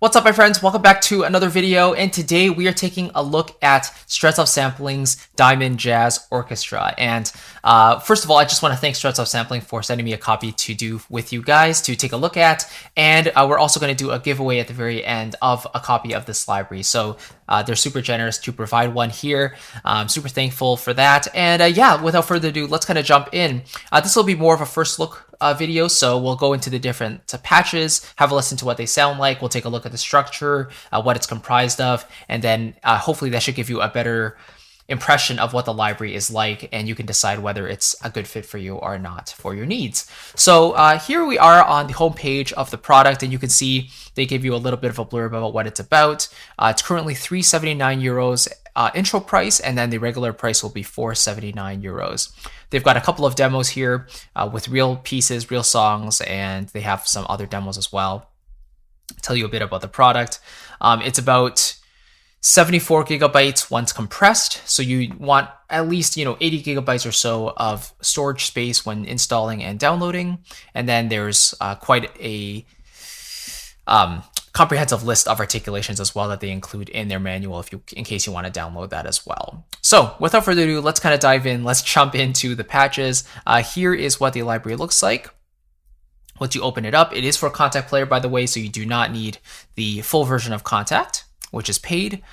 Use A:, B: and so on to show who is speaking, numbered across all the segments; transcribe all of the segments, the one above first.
A: What's up, my friends? Welcome back to another video, and today we are taking a look at Strezov Sampling's Diamond Jazz Orchestra. And first of all, I just want to thank Strezov Sampling for sending me a copy to do with you guys to take a look at, and we're also going to do a giveaway at the very end of a copy of this library. So they're super generous to provide one here. I'm super thankful for that. And yeah, without further ado, let's kind of jump in. This will be more of a first look video, so we'll go into the different patches, have a listen to what they sound like. We'll take a look at the structure, what it's comprised of, and then hopefully that should give you a better impression of what the library is like, and you can decide whether it's a good fit for you or not for your needs. So here we are on the home page of the product, and you can see they give you a little bit of a blurb about what it's about. It's currently €379 intro price, and then the regular price will be €479. They've got a couple of demos here with real pieces, real songs, and they have some other demos as well. Tell you a bit about the product. It's about 74 gigabytes once compressed, so you want at least 80 gigabytes or so of storage space when installing and downloading. And then there's quite a comprehensive list of articulations as well that they include in their manual in case you want to download that as well. So without further ado, let's kind of dive in. Let's jump into the patches. Here is what the library looks like. Once you open it up, it is for Contact Player, by the way, so you do not need the full version of Contact, which is paid.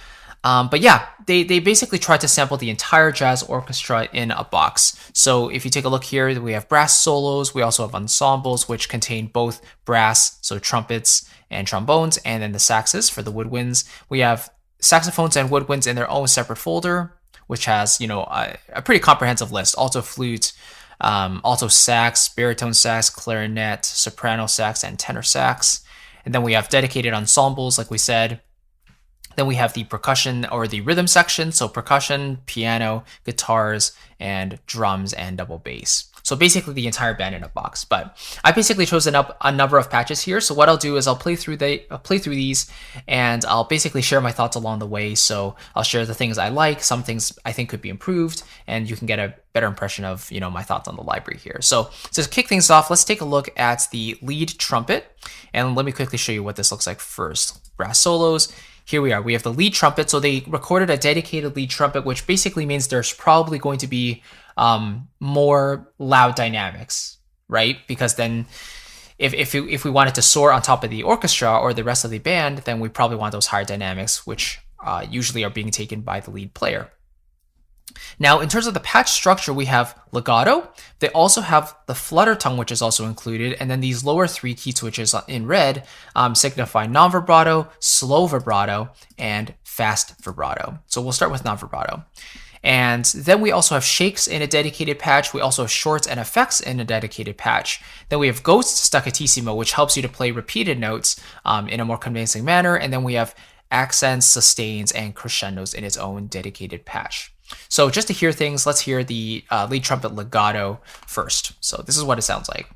A: But yeah, they basically tried to sample the entire jazz orchestra in a box. So if you take a look here, we have brass solos. We also have ensembles, which contain both brass, so trumpets and trombones, and then the saxes for the woodwinds. We have saxophones and woodwinds in their own separate folder, which has a pretty comprehensive list. Alto flute, alto sax, baritone sax, clarinet, soprano sax, and tenor sax. And then we have dedicated ensembles, like we said. Then we have the percussion or the rhythm section, so percussion, piano, guitars, and drums and double bass. So basically the entire band in a box. But I basically chosen up a number of patches here. So what I'll do is I'll play through these, and I'll basically share my thoughts along the way. So I'll share the things I like, some things I think could be improved, and you can get a better impression of my thoughts on the library here. So to kick things off, let's take a look at the lead trumpet, and let me quickly show you what this looks like first. Brass solos. Here we are. We have the lead trumpet. So they recorded a dedicated lead trumpet, which basically means there's probably going to be more loud dynamics, right? Because then if we wanted to soar on top of the orchestra or the rest of the band, then we probably want those higher dynamics, which usually are being taken by the lead player. Now, in terms of the patch structure, we have legato. They also have the flutter tongue, which is also included. And then these lower three key switches in red signify non-vibrato, slow vibrato, and fast vibrato. So we'll start with non-vibrato. And then we also have shakes in a dedicated patch. We also have shorts and effects in a dedicated patch. Then we have ghost staccatissimo, which helps you to play repeated notes in a more convincing manner. And then we have accents, sustains, and crescendos in its own dedicated patch. So just to hear things, let's hear the lead trumpet legato first. So this is what it sounds like.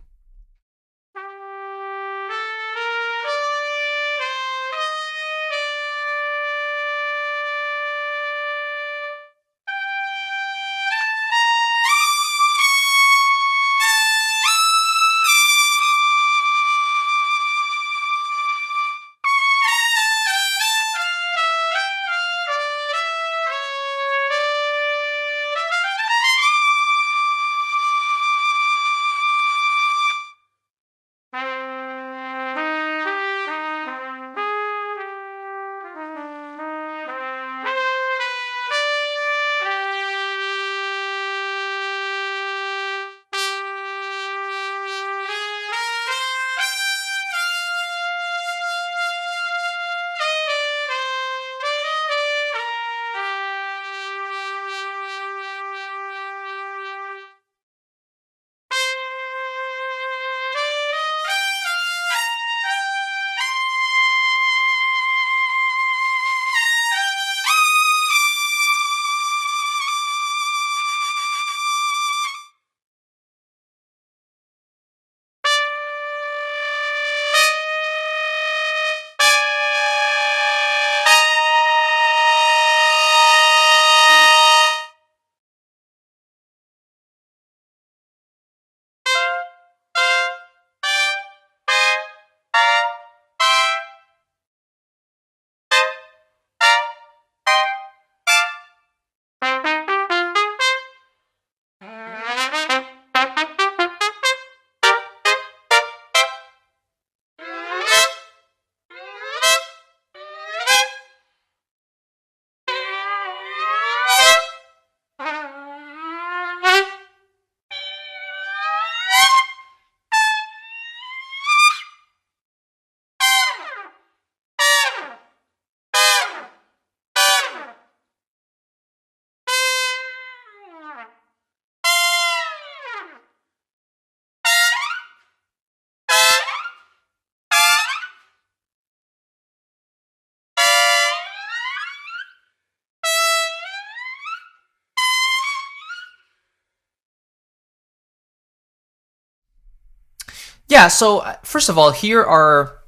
A: Yeah, so first of all, here are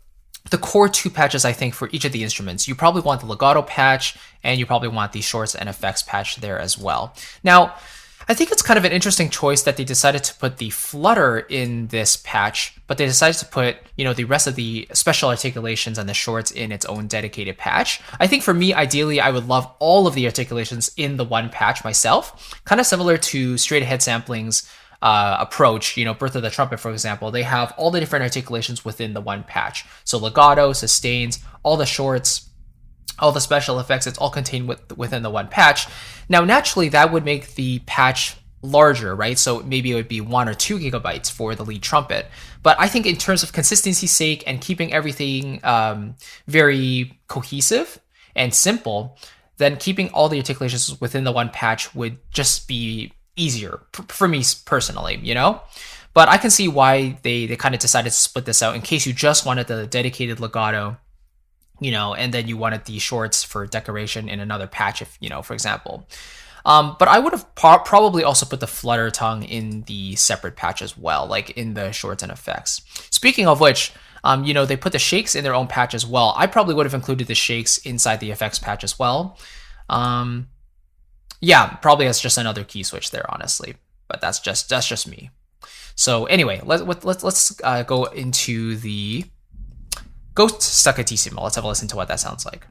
A: the core two patches, I think, for each of the instruments. You probably want the legato patch, and you probably want the shorts and effects patch there as well. Now, I think it's kind of an interesting choice that they decided to put the flutter in this patch, but they decided to put, the rest of the special articulations and the shorts in its own dedicated patch. I think for me, ideally, I would love all of the articulations in the one patch myself, kind of similar to straight ahead sampling's approach. Birth of the Trumpet, for example, they have all the different articulations within the one patch. So legato, sustains, all the shorts, all the special effects, it's all contained within the one patch. Now, naturally, that would make the patch larger, right? So maybe it would be 1 or 2 gigabytes for the lead trumpet. But I think in terms of consistency's sake and keeping everything very cohesive and simple, then keeping all the articulations within the one patch would just be easier for me personally, But I can see why they kind of decided to split this out in case you just wanted the dedicated legato, and then you wanted the shorts for decoration in another patch, if, for example. But I would have probably also put the flutter tongue in the separate patch as well, like in the shorts and effects. Speaking of which, they put the shakes in their own patch as well. I probably would have included the shakes inside the effects patch as well. Yeah, probably as just another key switch there, honestly. But that's just me. So anyway, let's go into the Ghost Staccatissimo. Let's have a listen to what that sounds like.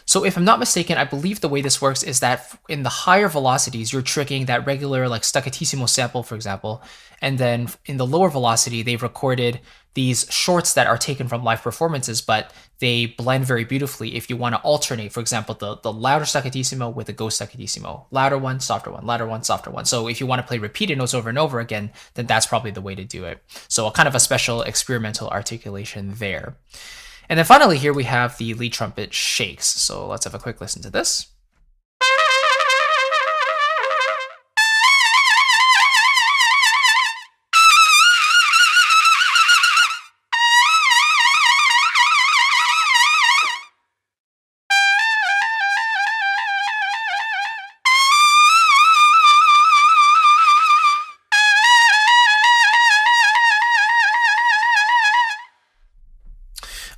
A: So if I'm not mistaken, I believe the way this works is that in the higher velocities, you're tricking that regular like staccatissimo sample, for example, and then in the lower velocity, they've recorded these shorts that are taken from live performances, but they blend very beautifully if you want to alternate, for example, the louder staccatissimo with the ghost staccatissimo, louder one, softer one, louder one, softer one. So if you want to play repeated notes over and over again, then that's probably the way to do it. So a kind of a special experimental articulation there. And then finally here we have the lead trumpet shakes. So let's have a quick listen to this.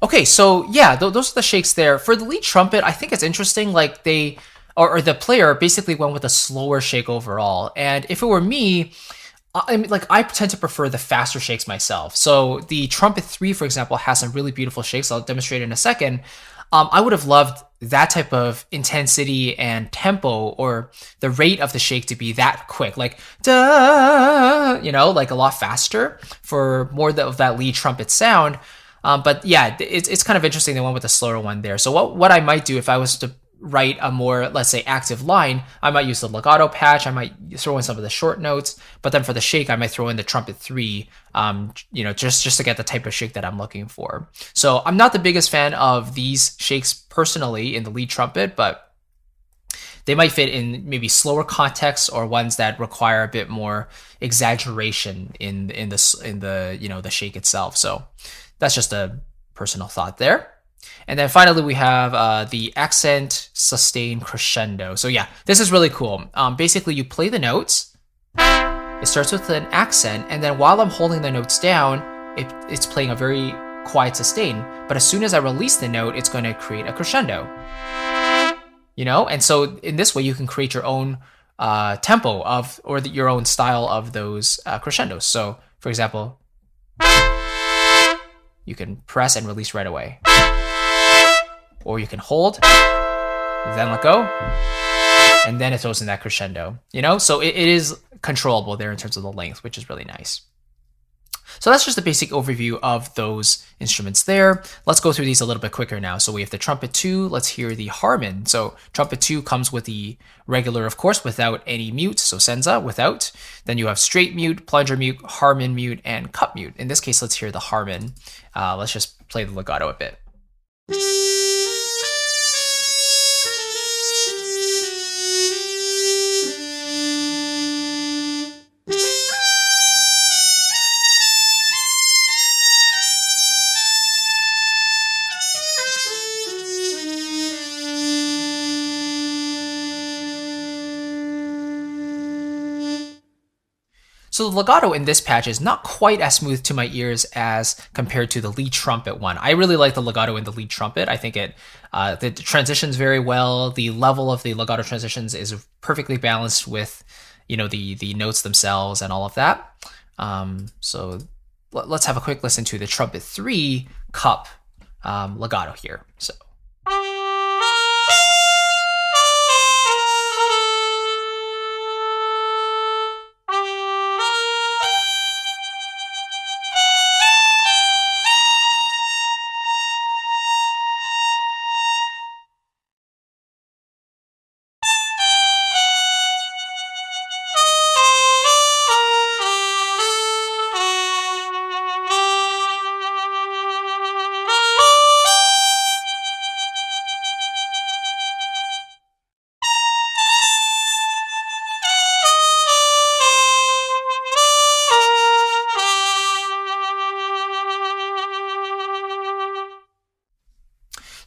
A: Okay, so yeah, those are the shakes there. For the lead trumpet, I think it's interesting, like they, or the player basically went with a slower shake overall. And if it were me, I tend to prefer the faster shakes myself. So the Trumpet 3, for example, has some really beautiful shakes. I'll demonstrate in a second. I would have loved that type of intensity and tempo or the rate of the shake to be that quick, like da, like a lot faster for more of that lead trumpet sound. But yeah, it's kind of interesting they went with a slower one there. So what I might do if I was to write a more, let's say, active line, I might use the legato patch, I might throw in some of the short notes, but then for the shake, I might throw in the Trumpet 3, just to get the type of shake that I'm looking for. So I'm not the biggest fan of these shakes personally in the lead trumpet, but they might fit in maybe slower contexts or ones that require a bit more exaggeration in the shake itself. So that's just a personal thought there. And then finally, we have the accent sustain crescendo. So yeah, this is really cool. Basically, you play the notes. It starts with an accent, and then while I'm holding the notes down, it's playing a very quiet sustain. But as soon as I release the note, it's going to create a crescendo. And so in this way, you can create your own tempo or your own style of those crescendos. So for example, you can press and release right away. Or you can hold, then let go, and then it goes in that crescendo, So it is controllable there in terms of the length, which is really nice. So that's just a basic overview of those instruments there. Let's go through these a little bit quicker now. So we have the Trumpet 2, let's hear the Harmon. So Trumpet 2 comes with the regular, of course, without any mute, so senza, without. Then you have straight mute, plunger mute, Harmon mute, and cup mute. In this case, let's hear the Harmon. Let's just play the legato a bit. So the legato in this patch is not quite as smooth to my ears as compared to the lead trumpet one. I really like the legato in the lead trumpet. I think the transitions very well. The level of the legato transitions is perfectly balanced with, the notes themselves and all of that. So let's have a quick listen to the trumpet 3 cup legato here.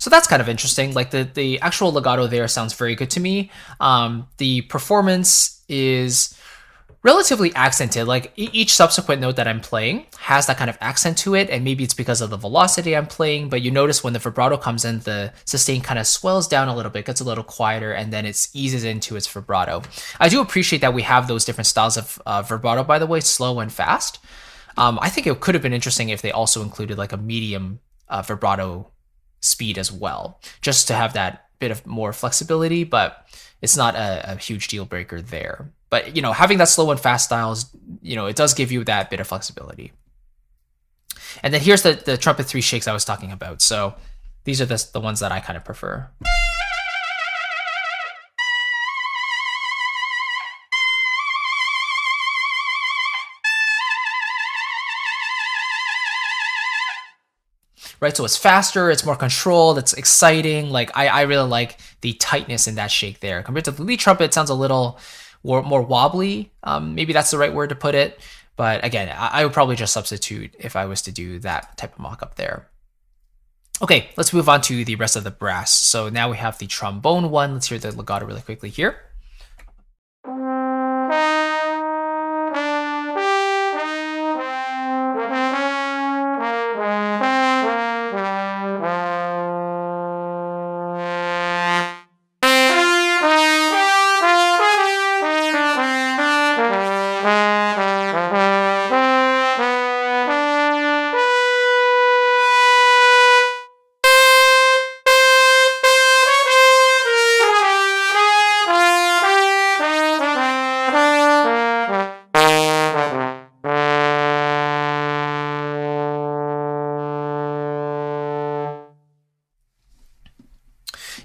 A: So that's kind of interesting. Like the actual legato there sounds very good to me. The performance is relatively accented. Like each subsequent note that I'm playing has that kind of accent to it, and maybe it's because of the velocity I'm playing, but you notice when the vibrato comes in, the sustain kind of swells down a little bit, gets a little quieter, and then it eases into its vibrato. I do appreciate that we have those different styles of vibrato, by the way, slow and fast. I think it could have been interesting if they also included like a medium vibrato speed as well, just to have that bit of more flexibility, but it's not a huge deal breaker there. But, having that slow and fast styles, it does give you that bit of flexibility. And then here's the trumpet 3 shakes I was talking about. So these are the ones that I kind of prefer. Right, so it's faster, it's more controlled, it's exciting. Like I really like the tightness in that shake there. Compared to the lead trumpet, it sounds a little more wobbly. Maybe that's the right word to put it. But again, I would probably just substitute if I was to do that type of mock-up there. Okay, let's move on to the rest of the brass. So now we have the trombone one. Let's hear the legato really quickly here.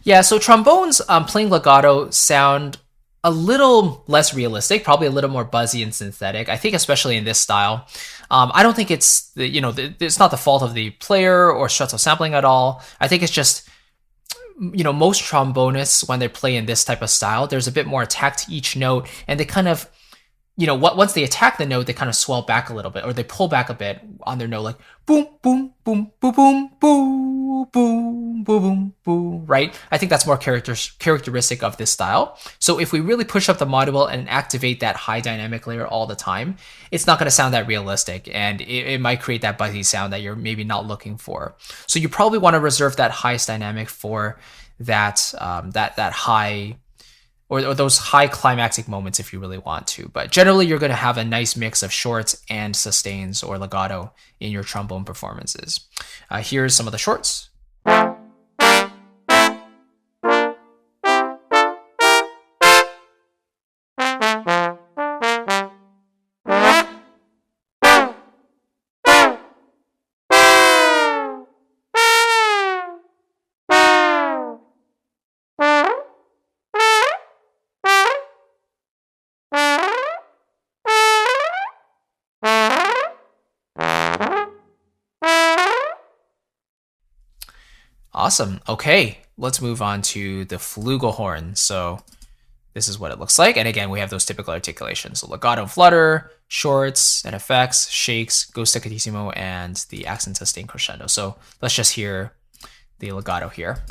A: Yeah, so trombones playing legato sound a little less realistic, probably a little more buzzy and synthetic. I think especially in this style. I don't think it's it's not the fault of the player or Strezov sampling at all. I think it's just most trombonists when they play in this type of style, there's a bit more attack to each note, and they kind of once they attack the note, they kind of swell back a little bit, or they pull back a bit on their note, like boom, boom, boom, boom, boom, boom, boom, boom, boom, boom, right? I think that's more characteristic of this style. So if we really push up the module and activate that high dynamic layer all the time, it's not going to sound that realistic, and it might create that buzzy sound that you're maybe not looking for. So you probably want to reserve that highest dynamic for that that high, or those high climactic moments if you really want to. But generally, you're going to have a nice mix of shorts and sustains or legato in your trombone performances. Here's some of the shorts. Awesome. Okay, let's move on to the flugelhorn. So this is what it looks like. And again, we have those typical articulations. So legato, flutter, shorts, and effects, shakes, go staccatissimo, and the accent sustain crescendo. So let's just hear the legato here.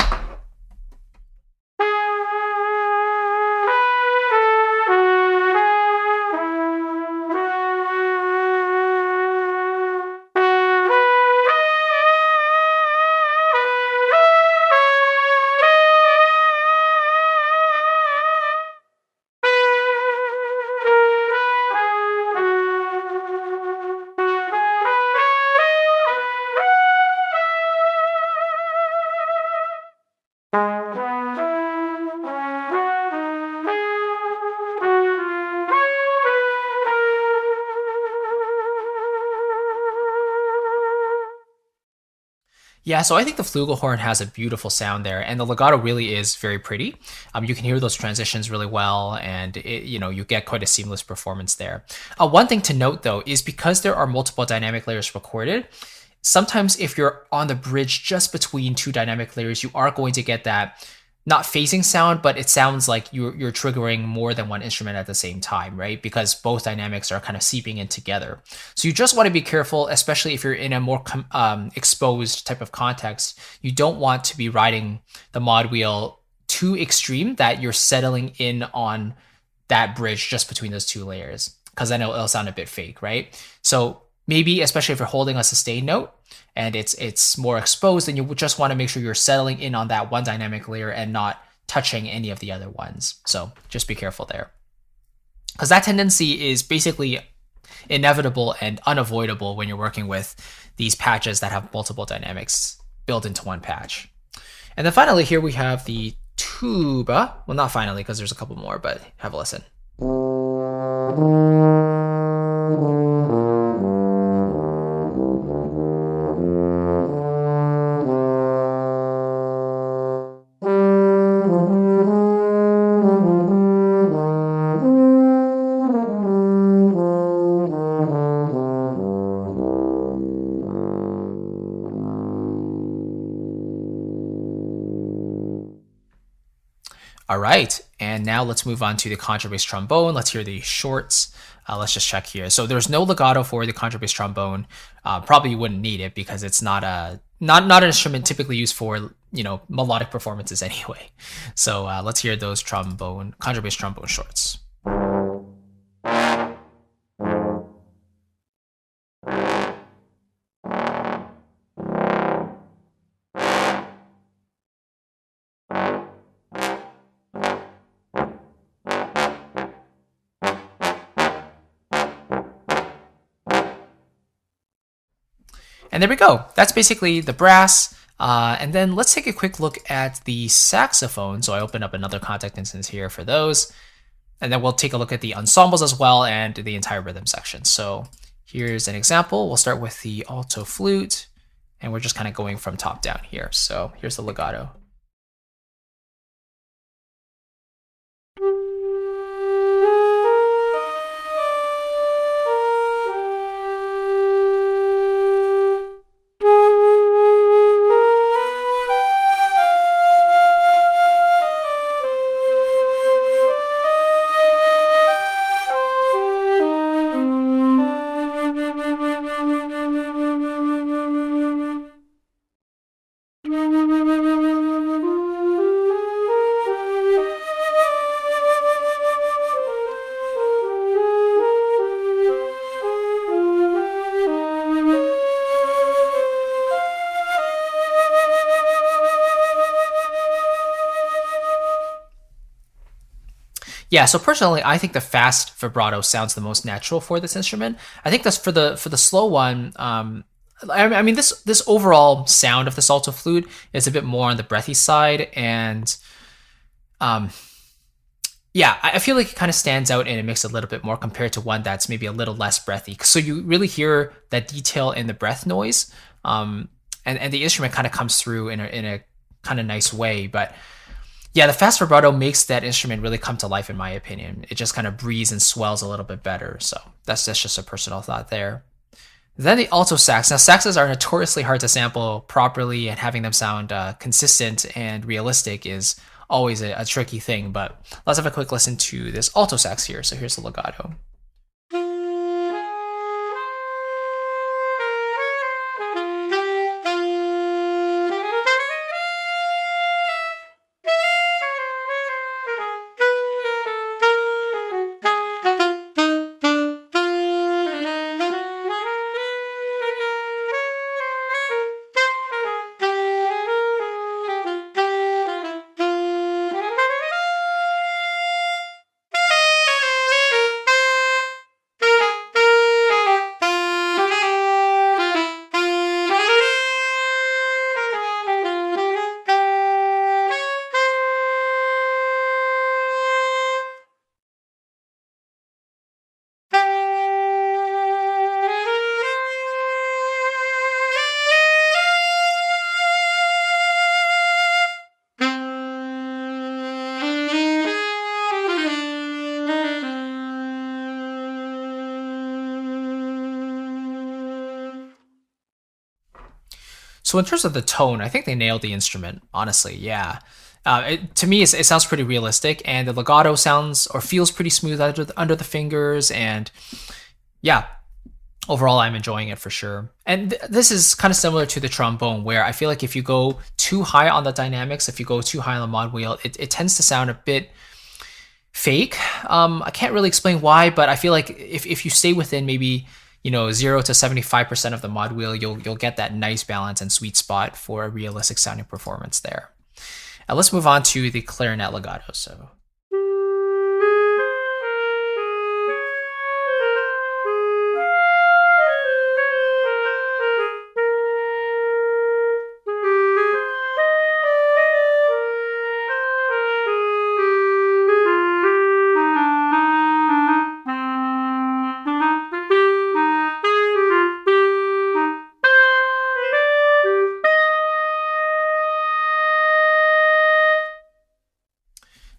A: Yeah, so I think the flugelhorn has a beautiful sound there, and the legato really is very pretty. You can hear those transitions really well, and you get quite a seamless performance there. One thing to note though is because there are multiple dynamic layers recorded, sometimes if you're on the bridge just between two dynamic layers, you are going to get that not phasing sound, but it sounds like you're triggering more than one instrument at the same time, right? Because both dynamics are kind of seeping in together. So you just want to be careful, especially if you're in a more exposed type of context. You don't want to be riding the mod wheel too extreme that you're settling in on that bridge just between those two layers, because then it'll sound a bit fake, right? So maybe, especially if you're holding a sustained note and it's more exposed, then you would just want to make sure you're settling in on that one dynamic layer and not touching any of the other ones. So just be careful there, because that tendency is basically inevitable and unavoidable when you're working with these patches that have multiple dynamics built into one patch. And then finally here we have the tuba. Well, not finally, because there's a couple more, but have a listen. All right, and now let's move on to the contrabass trombone. Let's hear the shorts. Let's just check here. So there's no legato for the contrabass trombone. Probably you wouldn't need it because it's not an instrument typically used for melodic performances anyway. So let's hear those contrabass trombone shorts. And there we go. That's basically the brass. And then let's take a quick look at the saxophone. So I open up another contact instance here for those. And then we'll take a look at the ensembles as well and the entire rhythm section. So here's an example. We'll start with the alto flute, and we're just kind of going from top down here. So here's the legato. Yeah, so personally, I think the fast vibrato sounds the most natural for this instrument. I think that's for the slow one. I mean, this overall sound of the alto flute is a bit more on the breathy side, and yeah, I feel like it kind of stands out and it makes it a little bit more compared to one that's maybe a little less breathy. So you really hear that detail in the breath noise, and the instrument kind of comes through in a kind of nice way, but. Yeah, the fast vibrato makes that instrument really come to life, in my opinion. It just kind of breathes and swells a little bit better. So that's just a personal thought there. Then the alto sax. Now, saxes are notoriously hard to sample properly, and having them sound consistent and realistic is always a tricky thing. But let's have a quick listen to this alto sax here. So here's the legato. So in terms of the tone, I think they nailed the instrument, honestly. Yeah. To me, it sounds pretty realistic, and the legato sounds or feels pretty smooth under the fingers. And yeah, overall, I'm enjoying it for sure. And this is kind of similar to the trombone, where I feel like if you go too high on the dynamics, if you go too high on the mod wheel, it tends to sound a bit fake. I can't really explain why, but I feel like if you stay within maybe 0 to 75% of the mod wheel, you'll get that nice balance and sweet spot for a realistic sounding performance there. Let's move on to the clarinet legato. So.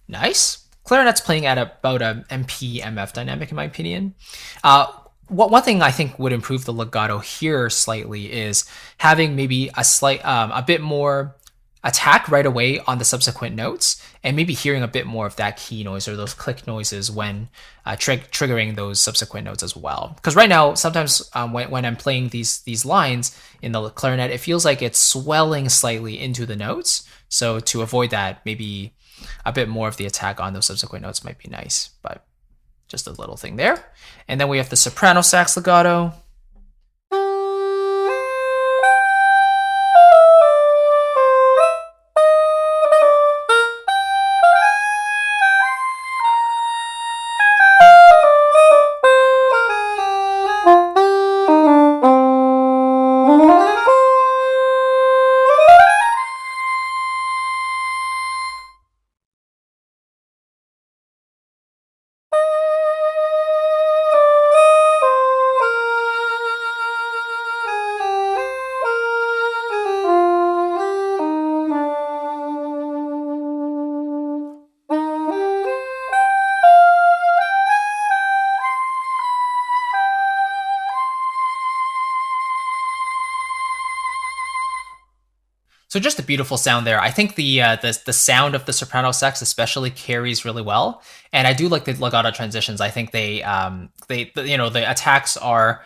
A: Nice. Clarinet's playing at about a MP-MF dynamic, in my opinion. One thing I think would improve the legato here slightly is having maybe a bit more attack right away on the subsequent notes, and maybe hearing a bit more of that key noise or those click noises when triggering those subsequent notes as well. Because right now, sometimes when I'm playing these lines in the clarinet, it feels like it's swelling slightly into the notes. So to avoid that, maybe a bit more of the attack on those subsequent notes might be nice, but just a little thing there. And then we have the soprano sax legato. So just a beautiful sound there. I think the sound of the soprano sax especially carries really well, and I do like the legato transitions. I think the attacks are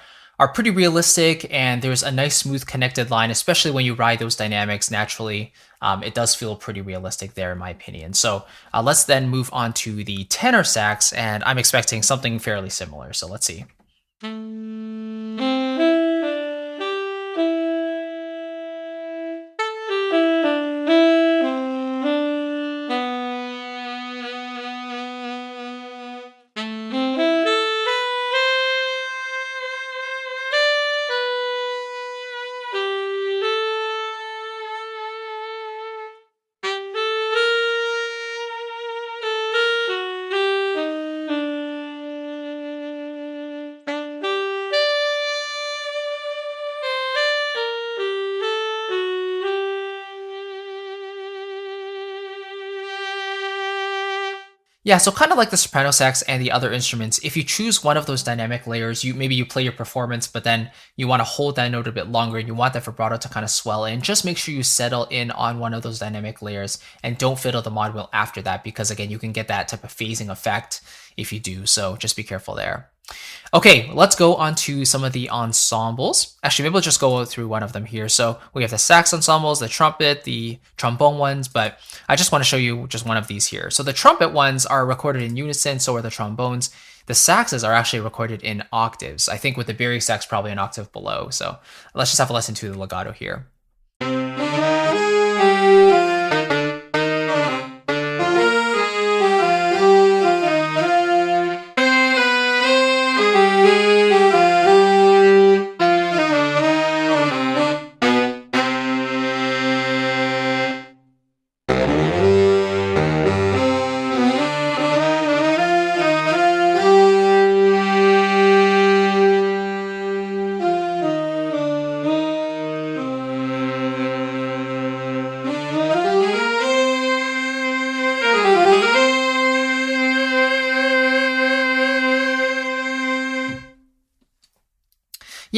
A: pretty realistic, and there's a nice smooth connected line, especially when you ride those dynamics naturally. It does feel pretty realistic there, in my opinion. So let's then move on to the tenor sax, and I'm expecting something fairly similar. So let's see. Yeah, so kind of like the soprano sax and the other instruments, if you choose one of those dynamic layers, maybe you play your performance, but then you want to hold that note a bit longer and you want that vibrato to kind of swell in, just make sure you settle in on one of those dynamic layers and don't fiddle the mod wheel after that, because again, you can get that type of phasing effect if you do, so just be careful there. Okay, let's go on to some of the ensembles. Actually, maybe we'll just go through one of them here. So we have the sax ensembles, the trumpet, the trombone ones, but I just want to show you just one of these here. So the trumpet ones are recorded in unison, so are the trombones. The saxes are actually recorded in octaves. I think with the baryton sax probably an octave below. So let's just have a listen to the legato here.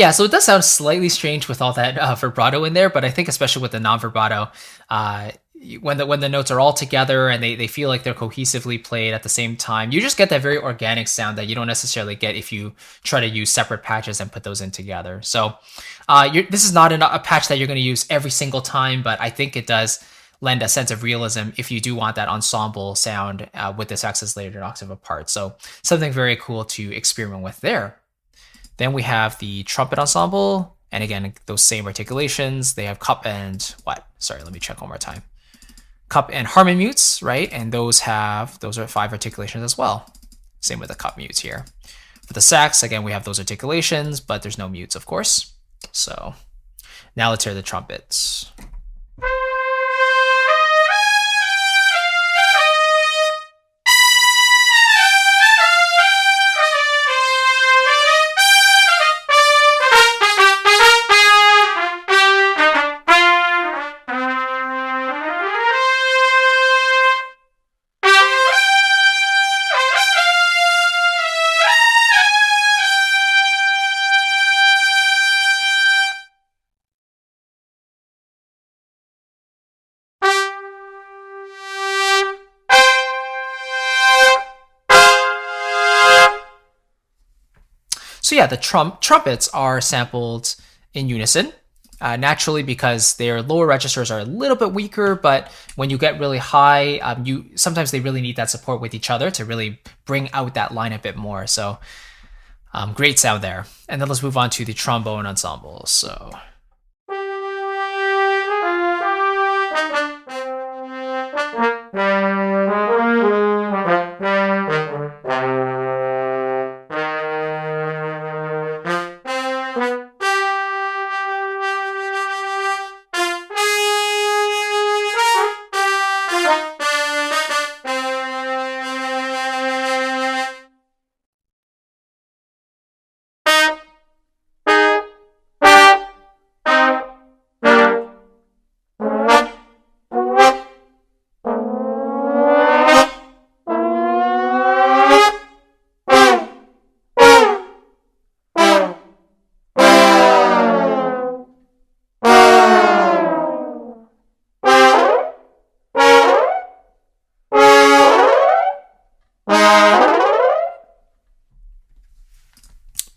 A: Yeah, so it does sound slightly strange with all that vibrato in there, but I think especially with the non-vibrato, when the notes are all together and they feel like they're cohesively played at the same time, you just get that very organic sound that you don't necessarily get if you try to use separate patches and put those in together. So this is not a patch that you're going to use every single time, but I think it does lend a sense of realism if you do want that ensemble sound with the saxes layered an octave apart. So something very cool to experiment with there. Then we have the trumpet ensemble. And again, those same articulations. They have cup and what? Sorry, let me check one more time. Cup and harmon mutes, right? And those are 5 articulations as well. Same with the cup mutes here. For the sax, again, we have those articulations, but there's no mutes, of course. So now let's hear the trumpets. So yeah, the trumpets are sampled in unison, naturally because their lower registers are a little bit weaker, but when you get really high, sometimes they really need that support with each other to really bring out that line a bit more. So great sound there. And then let's move on to the trombone ensemble. So.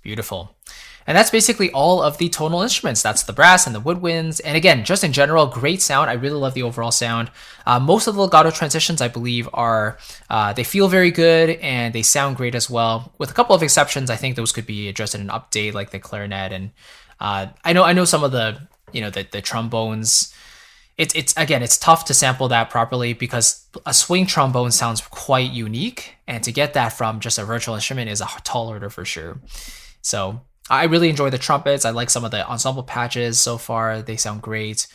A: Beautiful. And that's basically all of the tonal instruments. That's the brass and the woodwinds. And again, just in general, great sound. I really love the overall sound. Most of the legato transitions, I believe, they feel very good and they sound great as well. With a couple of exceptions, I think those could be addressed in an update, like the clarinet. And I know some of the trombones. It's tough to sample that properly because a swing trombone sounds quite unique, and to get that from just a virtual instrument is a tall order for sure. So I really enjoy the trumpets. I like some of the ensemble patches so far. They sound great.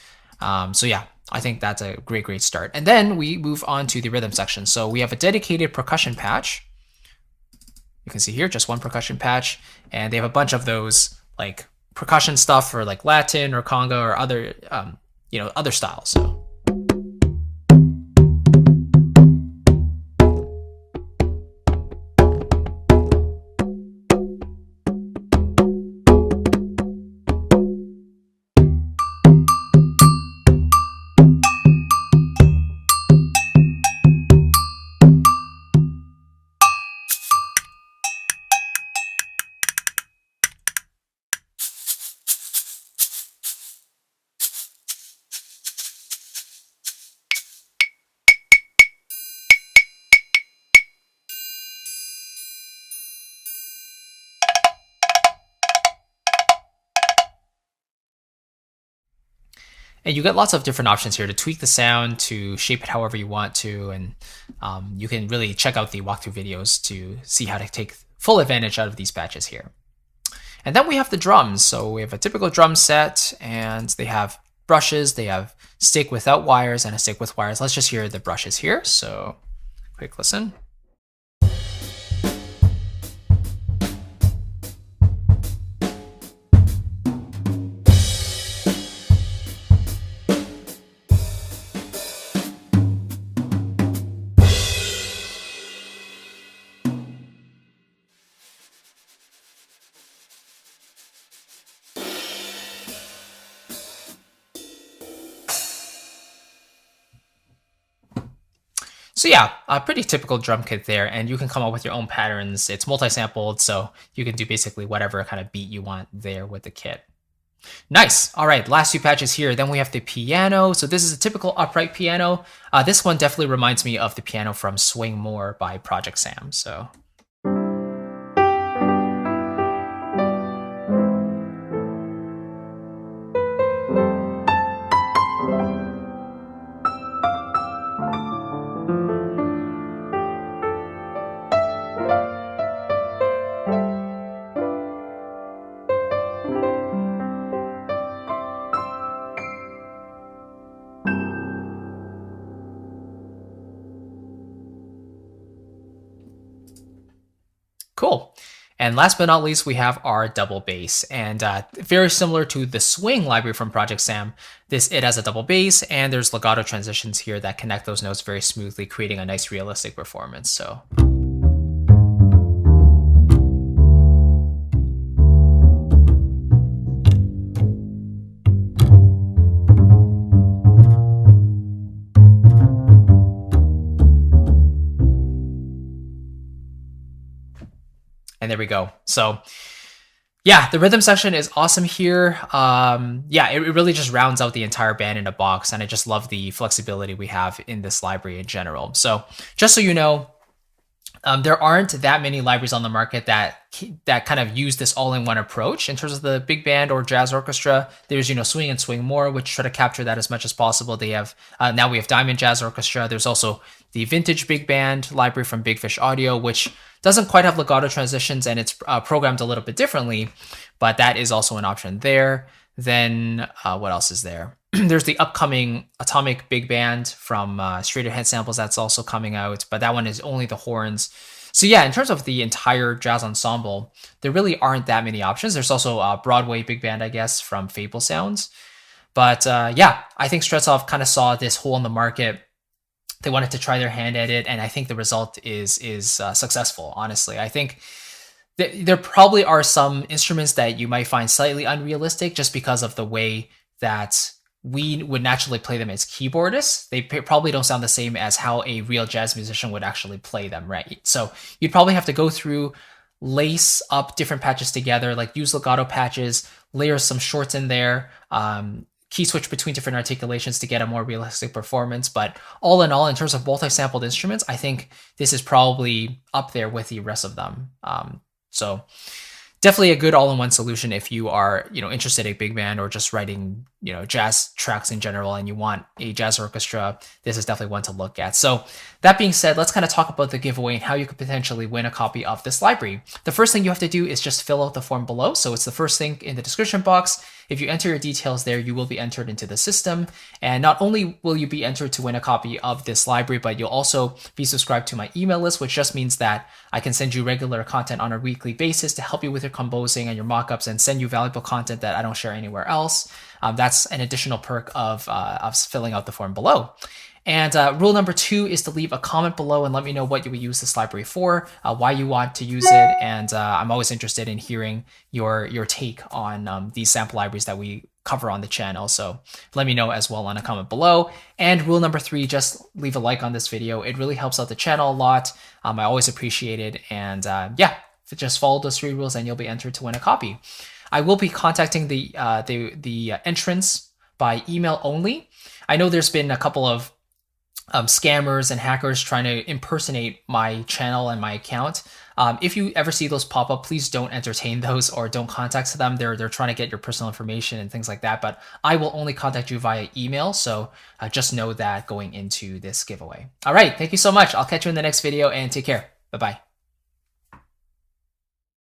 A: So yeah, I think that's a great start. And then we move on to the rhythm section. So we have a dedicated percussion patch. You can see here, just one percussion patch. And they have a bunch of those like percussion stuff for like Latin or conga or other, other styles. So. And you get lots of different options here to tweak the sound, to shape it however you want to, and you can really check out the walkthrough videos to see how to take full advantage out of these patches here. And then we have the drums. So we have a typical drum set, and they have brushes, they have stick without wires and a stick with wires. Let's just hear the brushes here. So quick listen. So yeah, a pretty typical drum kit there, and you can come up with your own patterns. It's multi-sampled, so you can do basically whatever kind of beat you want there with the kit. Nice. All right, last two patches here. Then we have the piano. So this is a typical upright piano. This one definitely reminds me of the piano from Swing More by Project Sam. So cool. And last but not least, we have our double bass. And very similar to the Swing library from Project Sam, it has a double bass, and there's legato transitions here that connect those notes very smoothly, creating a nice realistic performance. So and there we go. So yeah, the rhythm section is awesome here. Yeah, it really just rounds out the entire band in a box, and I just love the flexibility we have in this library in general. So just so you know, there aren't that many libraries on the market that kind of use this all-in-one approach in terms of the big band or jazz orchestra. There's Swing and Swing More, which try to capture that as much as possible. They have now we have Diamond Jazz Orchestra. There's also the Vintage Big Band library from Big Fish Audio, which doesn't quite have legato transitions, and it's programmed a little bit differently, but that is also an option there. Then what else is there? There's the upcoming Atomic Big Band from Straighter Head Samples that's also coming out, but that one is only the horns. So yeah, in terms of the entire jazz ensemble, there really aren't that many options. There's also a Broadway Big Band, I guess, from Fable Sounds. But yeah, I think Strezov kind of saw this hole in the market. They wanted to try their hand at it, and I think the result is successful, honestly. I think there probably are some instruments that you might find slightly unrealistic just because of the way that we would naturally play them as keyboardists. They probably don't sound the same as how a real jazz musician would actually play them, right? So you'd probably have to go through, lace up different patches together, like use legato patches, layer some shorts in there, key switch between different articulations to get a more realistic performance. But all in all, in terms of multi-sampled instruments, I think this is probably up there with the rest of them. So definitely a good all-in-one solution if you are, interested in big band or just writing, jazz tracks in general and you want a jazz orchestra. This is definitely one to look at. So that being said, let's kind of talk about the giveaway and how you could potentially win a copy of this library. The first thing you have to do is just fill out the form below. So it's the first thing in the description box. If you enter your details there, you will be entered into the system. And not only will you be entered to win a copy of this library, but you'll also be subscribed to my email list, which just means that I can send you regular content on a weekly basis to help you with your composing and your mockups and send you valuable content that I don't share anywhere else. That's an additional perk of filling out the form below. And rule number 2 is to leave a comment below and let me know what you would use this library for, why you want to use it, and I'm always interested in hearing your take on these sample libraries that we cover on the channel. So let me know as well on a comment below. And rule number 3, just leave a like on this video. It really helps out the channel a lot. I always appreciate it. And yeah, just follow those 3 rules and you'll be entered to win a copy. I will be contacting the entrants by email only. I know there's been a couple of scammers and hackers trying to impersonate my channel and my account. If you ever see those pop up, please don't entertain those or don't contact them. They're trying to get your personal information and things like that. But I will only contact you via email. So just know that going into this giveaway. All right. Thank you so much. I'll catch you in the next video and take care. Bye-bye.